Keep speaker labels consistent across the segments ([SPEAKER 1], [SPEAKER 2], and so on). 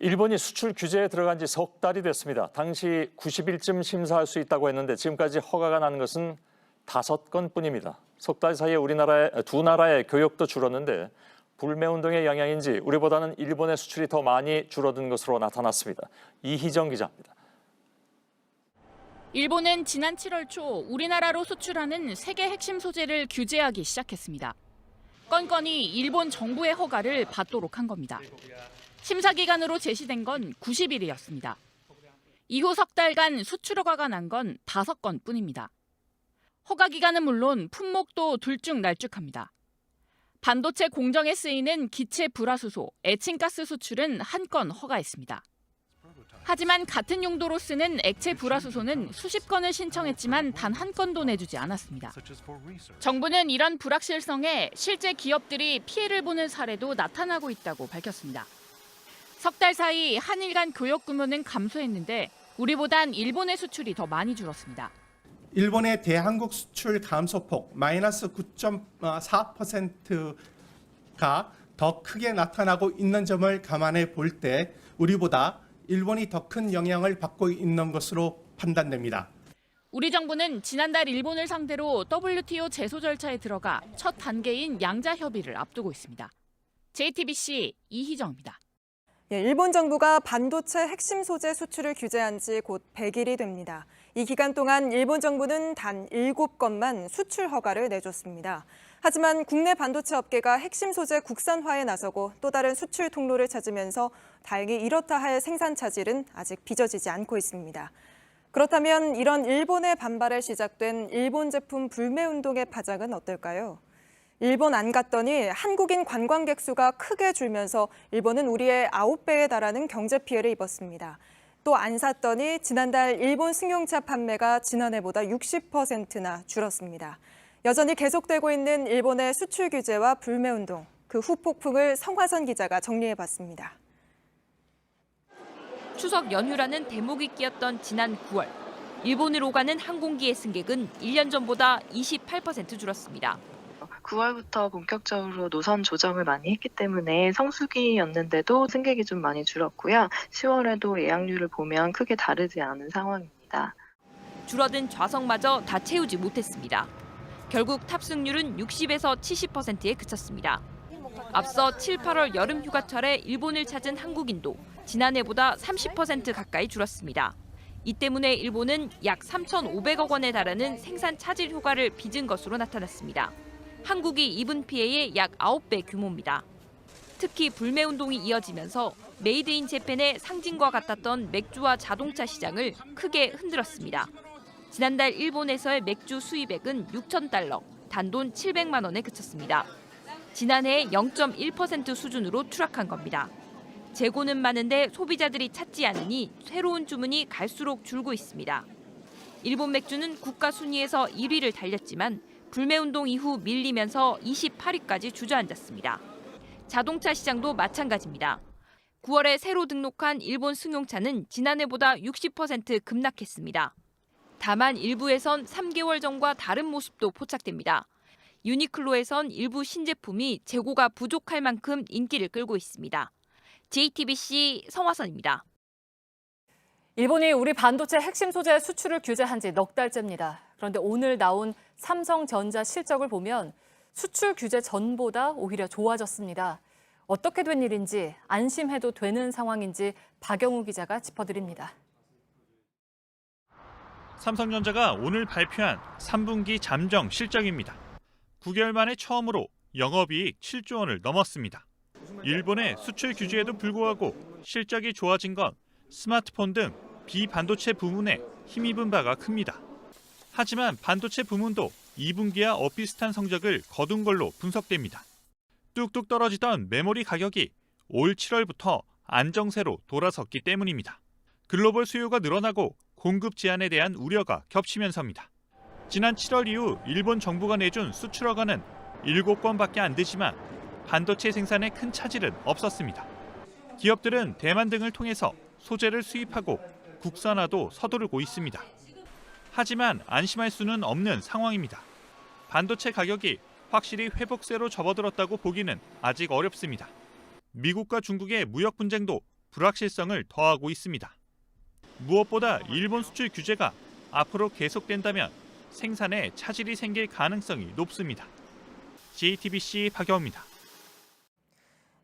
[SPEAKER 1] 일본이 수출 규제에 들어간 지 석 달이 됐습니다. 당시 90일쯤 심사할 수 있다고 했는데 지금까지 허가가 난 것은 5건뿐입니다. 석 달 사이에 두 나라의 교역도 줄었는데 불매운동의 영향인지 우리보다는 일본의 수출이 더 많이 줄어든 것으로 나타났습니다. 이희정 기자입니다.
[SPEAKER 2] 일본은 지난 7월 초 우리나라로 수출하는 세계 핵심 소재를 규제하기 시작했습니다. 건건이 일본 정부의 허가를 받도록 한 겁니다. 심사 기간으로 제시된 건 90일이었습니다. 이후 석 달간 수출 허가가 난 건 5건뿐입니다. 허가 기간은 물론 품목도 들쭉날쭉합니다. 반도체 공정에 쓰이는 기체 불화수소, 에칭가스 수출은 1건 허가했습니다. 하지만 같은 용도로 쓰는 액체 불화수소는 수십 건을 신청했지만 단 1건도 내주지 않았습니다. 정부는 이런 불확실성에 실제 기업들이 피해를 보는 사례도 나타나고 있다고 밝혔습니다. 석 달 사이 한일 간 교역 규모는 감소했는데 우리보단 일본의 수출이 더 많이 줄었습니다.
[SPEAKER 3] 일본의 대한국 수출 감소폭 마이너스 9.4%가 더 크게 나타나고 있는 점을 감안해 볼 때 우리보다 일본이 더 큰 영향을 받고 있는 것으로 판단됩니다.
[SPEAKER 2] 우리 정부는 지난달 일본을 상대로 WTO 제소 절차에 들어가 첫 단계인 양자 협의를 앞두고 있습니다. JTBC 이희정입니다.
[SPEAKER 4] 일본 정부가 반도체 핵심 소재 수출을 규제한 지 곧 100일이 됩니다. 이 기간 동안 일본 정부는 단 7건만 수출 허가를 내줬습니다. 하지만 국내 반도체 업계가 핵심 소재 국산화에 나서고 또 다른 수출 통로를 찾으면서 다행히 이렇다 할 생산 차질은 아직 빚어지지 않고 있습니다. 그렇다면 이런 일본의 반발에 시작된 일본 제품 불매운동의 파장은 어떨까요? 일본 안 갔더니 한국인 관광객 수가 크게 줄면서 일본은 우리의 9배에 달하는 경제 피해를 입었습니다. 또 안 샀더니 지난달 일본 승용차 판매가 지난해보다 60%나 줄었습니다. 여전히 계속되고 있는 일본의 수출 규제와 불매운동, 그 후폭풍을 성화선 기자가 정리해봤습니다.
[SPEAKER 5] 추석 연휴라는 대목이 끼었던 지난 9월, 일본으로 가는 항공기의 승객은 1년 전보다 28% 줄었습니다.
[SPEAKER 6] 9월부터 본격적으로 노선 조정을 많이 했기 때문에 성수기였는데도 승객이 좀 많이 줄었고요. 10월에도 예약률을 보면 크게 다르지 않은 상황입니다.
[SPEAKER 5] 줄어든 좌석마저 다 채우지 못했습니다. 결국 탑승률은 60에서 70%에 그쳤습니다. 앞서 7, 8월 여름 휴가철에 일본을 찾은 한국인도 지난해보다 30% 가까이 줄었습니다. 이 때문에 일본은 약 3,500억 원에 달하는 생산 차질 효과를 빚은 것으로 나타났습니다. 한국이 입은 피해의 약 9배 규모입니다. 특히 불매운동이 이어지면서 메이드 인 재팬의 상징과 같았던 맥주와 자동차 시장을 크게 흔들었습니다. 지난달 일본에서의 맥주 수입액은 6,000달러, 단돈 700만 원에 그쳤습니다. 지난해 0.1% 수준으로 추락한 겁니다. 재고는 많은데 소비자들이 찾지 않으니 새로운 주문이 갈수록 줄고 있습니다. 일본 맥주는 국가 순위에서 1위를 달렸지만 불매운동 이후 밀리면서 28위까지 주저앉았습니다. 자동차 시장도 마찬가지입니다. 9월에 새로 등록한 일본 승용차는 지난해보다 60% 급락했습니다. 다만 일부에선 3개월 전과 다른 모습도 포착됩니다. 유니클로에선 일부 신제품이 재고가 부족할 만큼 인기를 끌고 있습니다. JTBC 성화선입니다.
[SPEAKER 7] 일본이 우리 반도체 핵심 소재 수출을 규제한 지 넉 달째입니다. 그런데 오늘 나온 삼성전자 실적을 보면 수출 규제 전보다 오히려 좋아졌습니다. 어떻게 된 일인지 안심해도 되는 상황인지 박영우 기자가 짚어드립니다.
[SPEAKER 8] 삼성전자가 오늘 발표한 3분기 잠정 실적입니다. 9개월 만에 처음으로 영업이익 7조 원을 넘었습니다. 일본의 수출 규제에도 불구하고 실적이 좋아진 건 스마트폰 등 비반도체 부문에 힘입은 바가 큽니다. 하지만 반도체 부문도 2분기와 엇비슷한 성적을 거둔 걸로 분석됩니다. 뚝뚝 떨어지던 메모리 가격이 올 7월부터 안정세로 돌아섰기 때문입니다. 글로벌 수요가 늘어나고 공급 제한에 대한 우려가 겹치면서입니다. 지난 7월 이후 일본 정부가 내준 수출 허가는 7건밖에 안 되지만 반도체 생산에 큰 차질은 없었습니다. 기업들은 대만 등을 통해서 소재를 수입하고 국산화도 서두르고 있습니다. 하지만 안심할 수는 없는 상황입니다. 반도체 가격이 확실히 회복세로 접어들었다고 보기는 아직 어렵습니다. 미국과 중국의 무역 분쟁도 불확실성을 더하고 있습니다. 무엇보다 일본 수출 규제가 앞으로 계속된다면 생산에 차질이 생길 가능성이 높습니다. JTBC 박영호입니다.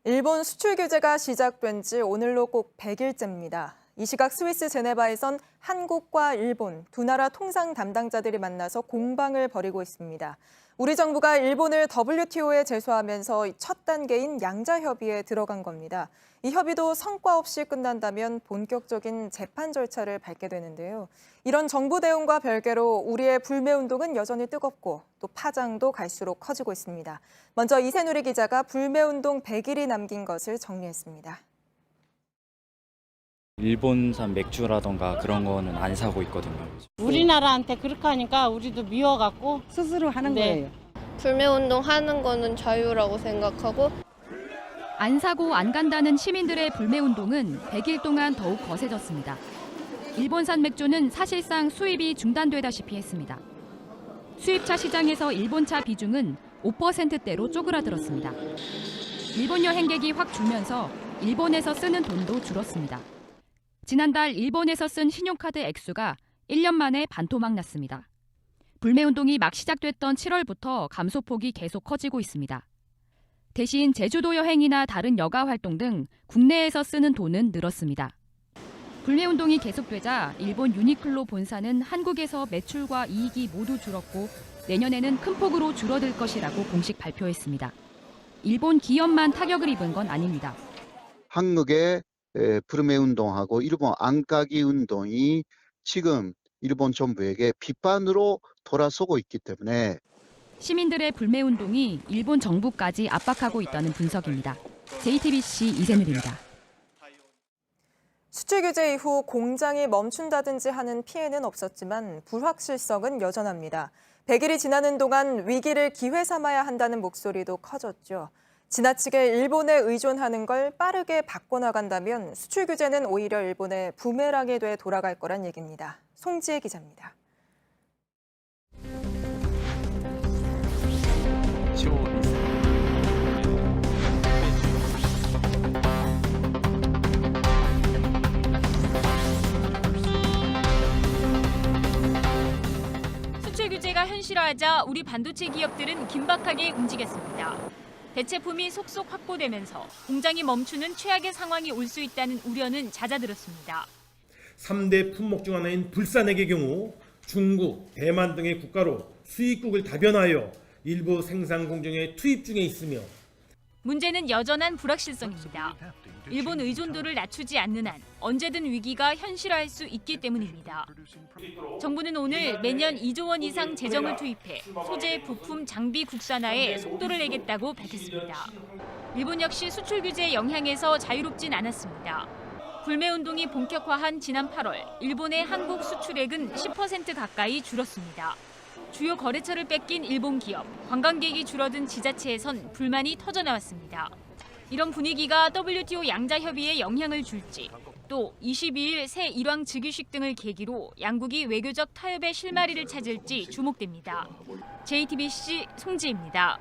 [SPEAKER 4] 일본 수출 규제가 시작된 지 오늘로 꼭 100일째입니다. 이 시각 스위스 제네바에선 한국과 일본 두 나라 통상 담당자들이 만나서 공방을 벌이고 있습니다. 우리 정부가 일본을 WTO에 제소하면서 첫 단계인 양자 협의에 들어간 겁니다. 이 협의도 성과 없이 끝난다면 본격적인 재판 절차를 밟게 되는데요. 이런 정부 대응과 별개로 우리의 불매운동은 여전히 뜨겁고 또 파장도 갈수록 커지고 있습니다. 먼저 이세누리 기자가 불매운동 100일이 남긴 것을 정리했습니다.
[SPEAKER 9] 일본산 맥주라던가 그런 거는 안 사고 있거든요.
[SPEAKER 10] 우리나라한테 그렇게 하니까 우리도 미워갖고 스스로 하는 거예요.
[SPEAKER 11] 불매운동 하는 거는 자유라고 생각하고
[SPEAKER 2] 안 사고 안 간다는 시민들의 불매운동은 100일 동안 더욱 거세졌습니다. 일본산 맥주는 사실상 수입이 중단되다시피 했습니다. 수입차 시장에서 일본차 비중은 5%대로 쪼그라들었습니다. 일본 여행객이 확 줄면서 일본에서 쓰는 돈도 줄었습니다. 지난달 일본에서 쓴 신용카드 액수가 1년 만에 반토막 났습니다. 불매운동이 막 시작됐던 7월부터 감소폭이 계속 커지고 있습니다. 대신 제주도 여행이나 다른 여가 활동 등 국내에서 쓰는 돈은 늘었습니다. 불매운동이 계속되자 일본 유니클로 본사는 한국에서 매출과 이익이 모두 줄었고 내년에는 큰 폭으로 줄어들 것이라고 공식 발표했습니다. 일본 기업만 타격을 입은 건 아닙니다.
[SPEAKER 12] 한국의 불매운동하고 일본 안가기 운동이 지금 일본 정부에게 비판으로 돌아서고 있기 때문에
[SPEAKER 2] 시민들의 불매운동이 일본 정부까지 압박하고 있다는 분석입니다. JTBC 이세누리입니다.
[SPEAKER 4] 수출 규제 이후 공장이 멈춘다든지 하는 피해는 없었지만 불확실성은 여전합니다. 100일이 지나는 동안 위기를 기회 삼아야 한다는 목소리도 커졌죠. 지나치게 일본에 의존하는 걸 빠르게 바꿔나간다면 수출 규제는 오히려 일본의 부메랑이 돼 돌아갈 거란 얘기입니다. 송지혜 기자입니다.
[SPEAKER 2] 수출 규제가 현실화하자 우리 반도체 기업들은 긴박하게 움직였습니다. 대체품이 속속 확보되면서 공장이 멈추는 최악의 상황이 올 수 있다는 우려는 잦아들었습니다.
[SPEAKER 13] 3대 품목 중 하나인 불산액의 경우 중국, 대만 등의 국가로 수입국을 다변화하여 일부 생산 공정에 투입 중에 있으며
[SPEAKER 2] 문제는 여전한 불확실성입니다. 일본 의존도를 낮추지 않는 한 언제든 위기가 현실화할 수 있기 때문입니다. 정부는 오늘 매년 2조 원 이상 재정을 투입해 소재, 부품, 장비 국산화에 속도를 내겠다고 밝혔습니다. 일본 역시 수출 규제의 영향에서 자유롭진 않았습니다. 불매운동이 본격화한 지난 8월, 일본의 한국 수출액은 10% 가까이 줄었습니다. 주요 거래처를 뺏긴 일본 기업, 관광객이 줄어든 지자체에선 불만이 터져나왔습니다. 이런 분위기가 WTO 양자 협의에 영향을 줄지, 또 22일 새 일왕 즉위식 등을 계기로 양국이 외교적 타협의 실마리를 찾을지 주목됩니다. JTBC 송지혜입니다.